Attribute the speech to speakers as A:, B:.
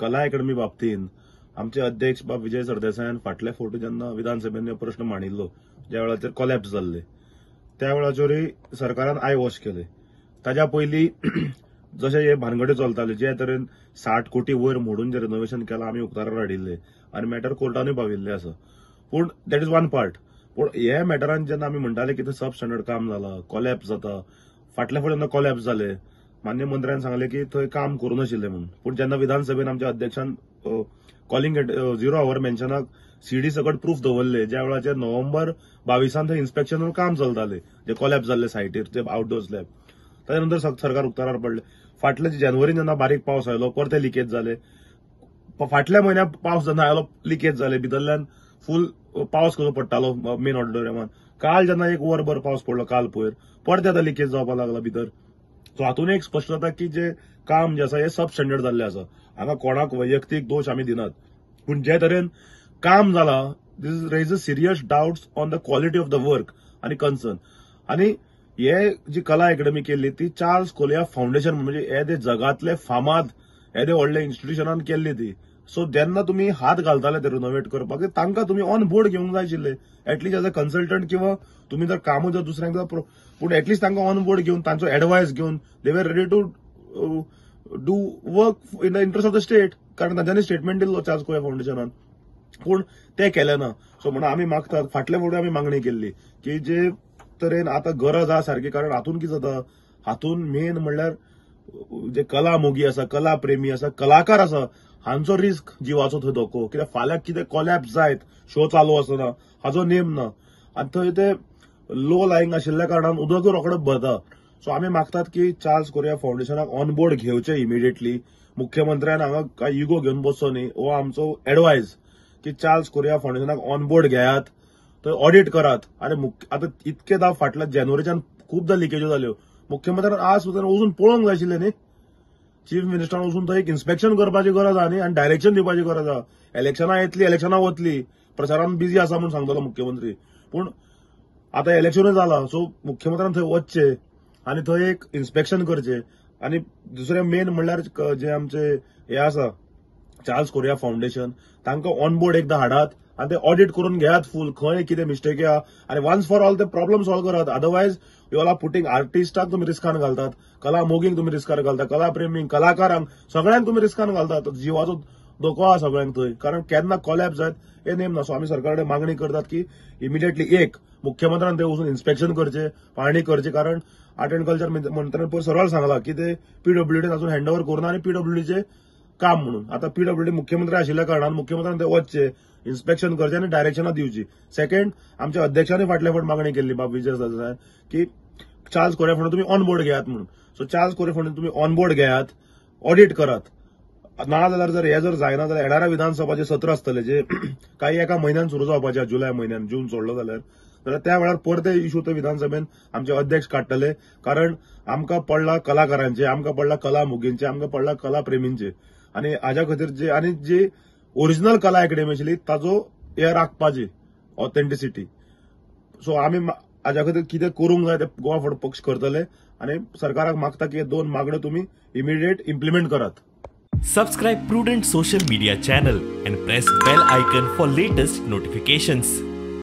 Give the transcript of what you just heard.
A: कला अकॅडमी बाबतींत आमचे अध्यक्ष बाब विजय सरदेसायान फाटल्या फावटी जेन्ना विधानसभेन प्रश्न मांडिल्लो ज्या वेळाचेर कोलॅप्स जाल्ले त्या वेळाचेरय सरकारान आय वॉश केले. ताच्या पयलीं जशे हे भानगड्यो चलताल्यो जे तरेन 60 कोटी वयर मोडून जे रिनोव्हेशन केलां आमी उक्ताडार हाडिल्ले आनी मॅटर कोर्टानूय पाविल्ले आसा. पूण दॅट इज वन पार्ट. पूण हे मॅटरान जेन्ना आमी म्हणटाले की सब स्टँडर्ड काम जालां, कोलॅप्स जाता, फाटल्या फावटी जेन्ना कोलॅप्स जाले मान्य मंत्र्यान सांगले की थंय काम करूं नाशिल्ले म्हणून. पूण जेन्ना विधानसभेन आमच्या अध्यक्षान कॉलिंग 0 आवर मेन्शनाक सीडी सकट प्रूफ दवरले ज्या वेळाचेर नोव्हेंबर 22 थंय इन्स्पेक्शनाक काम चलताले जे कोलॅप्स जाल्ले सायटीर जे आउटडोर स्लॅब. ताच्या नंतर सरकार उक्ताडार पडले. फाटल्या जानेवारीन जेन्ना बारीक पावस आयलो परते लिकेज जाले. फाटल्या म्हयन्याक पावस जेन्ना आयलो लिकेज जाले. भितरल्यान फूल पावस कसो पडटालो मेन ऑडिटोरियमान. काल जेन्ना एक वरभर पावस पडलो काल पयर परते आतां लिकेज जावपाक लागला भितर. सो हातून एक स्पश्ट जाता की जे काम जे आसा हे सब स्टँडर्ड जाल्ले आसा. हांगा कोणाक वैयक्तीक दोश आमी दिनात. पूण जे तरेन काम जालां this raise serious doubts on the quality of the work आनी कन्सर्न. आनी हे जी कला अकॅडमी केल्ली ती चार्ल्स कोलिया फाउंडेशन म्हणजे हे ते जगातले फामाद हे ते व्हडले इन्स्टिट्यूशनान केल्ली ती. सो जेन्ना तुमी हात घालताले ते रिनोव्हेट करपाक तांकां तुमी ऑन बोर्ड घेवंक जाय आशिल्ले एटलीस्ट एज अ कन्सल्टंट किंवा तुमी जर कामूच जर दुसऱ्यांक पूण एटलीस्ट तांकां ऑन बोर्ड घेवन तांचो एडवायस घेवन they were ready to do work in the interest of the state. कारण तांच्यांनी स्टेटमेंट दिल्लो चार्ल्स कोलिया फाउंडेशनान. पूण ते केले ना. सो म्हणून आमी मागतात फाटल्या फावटी आमी मागणी केल्ली की जे तरेन आतां गरज आसा सारकी. कारण हातून कितें जाता हातून मेन म्हणल्यार जे कला मोगी आसा, कला प्रेमी आसा, कलाकार आसा हांचो रिस्क जिवाचो थंय धोको. कित्याक फाल्यां कितें कोलॅप्स जायत शो चालू आसतना हाचो नेम ना आनी थंय ते लो लायंग आशिल्ल्या कारणान उदक रोखडें भरता. सो आमी मागतात की चार्ल्स कोलिया फाउंडेशनाक ऑन बोर्ड घेवचे इमिडिएटली. मुख्यमंत्र्यान हांगा काय इगो घेवन बसचो न्ही हो आमचो एडवायस की चार्ल्स कोलिया फाउंडेशनाक ऑन बोर्ड घेयात, थंय ऑडिट करात. आनी आतां इतकेदां फाटल्या जानेवारीच्यान खुबदां लिकेज्यो जाल्यो. मुख्यमंत्र्यान आज सुद्दां वचून पळोवंक जाय आशिल्लें न्ही. चीफ मिनिस्टरान वचून थंय एक इन्स्पेक्शन करपाची गरज आहा न्ही आनी डायरेक्शन दिवपाची गरज आहा. इलेक्शनां येतली इलेक्शनां वतली प्रचारान बिजी आसा म्हणून सांगतलो मुख्यमंत्री. पूण आतां इलेक्शनूय जालां सो मुख्यमंत्र्यान थंय वचचें आनी थंय एक इन्स्पेक्शन करचें. आनी दुसरें मेन म्हणल्यार जे आमचे हे आसा चार्ल्स कोलिया फाउंडेशन तांकां ऑन बोर्ड एकदां हाडात आनी ते ऑडिट करून घेयात फूल खंय कितें मिस्टेक आहा आनी वन्स फॉर ऑल ते प्रॉब्लम सॉल्व करात. Otherwise you all are putting आर्टिस्टाक तुमी रिस्कान घालतात, कला मोगींक तुमी रिस्कान घालतात, कला प्रेमींक, कलाकारांक सगळ्यांक तुमी रिस्कान घालतात. जिवाचो धोको आहा सगळ्यांक थंय. कारण केन्ना कोलॅप्स जायत हे नेम ना. सो आमी सरकारा कडेन मागणी करतात की इमिडिएटली एक मुख्यमंत्र्यान थंय वचून इन्स्पेक्शन करचें, पाहणी करची. कारण आर्ट एंड कल्चर मंत्र्यान पयर सरळ सांगलां की ते पीडब्ल्यूडीन अजून हँड ओव्हर करूना आनी पीडब्ल्यूडीचे काम म्हणून. आतां पीडब्ल्यूडी मुख्यमंत्री आशिल्ल्या कारणान मुख्यमंत्र्यान ते वचचे, इन्स्पेक्शन करचें आनी डायरेक्शनां दिवची. सेकंड आमच्या अध्यक्षांनी फाटल्या फावट मागणी केल्ली बाब विजय सरदेसायान की चार्ल्स कोलिया फाउंडेशन तुमी ऑन बोर्ड घेयात म्हणून. सो चार्ल्स कोलिया फाउंडेशन तुमी ऑन बोर्ड घेयात, ऑडिट करात. ना जाल्यार जर हे जर जायना जाल्यार येणाऱ्या विधानसभाचे सत्र आसतले जे काही एका म्हयन्यान सुरू जावपाचे जुलय म्हयन्यान जून सोडलो जाल्यार त्या वेळार परते इश्यू ते विधानसभेन आमचे अध्यक्ष काडटले. कारण आमकां पडला कलाकारांचे, आमकां पडला कला मोगींचे, आमकां पडला कला प्रेमींचे. आनी हाज्या खातीर जे आनी जी ओरिजिनल कला अकॅडमी आशिल्ली ताचो हे राखपाची ऑथेंटिसिटी. सो आमी हाज्या खातीर कितें करूंक जाय ते गोवा फुडें पक्ष करतले आनी सरकाराक मागता की हे 2 मागण्यो तुमी इमिडिएट इम्प्लिमेंट करात.
B: Subscribe Prudent social media channel and press bell icon for latest notifications.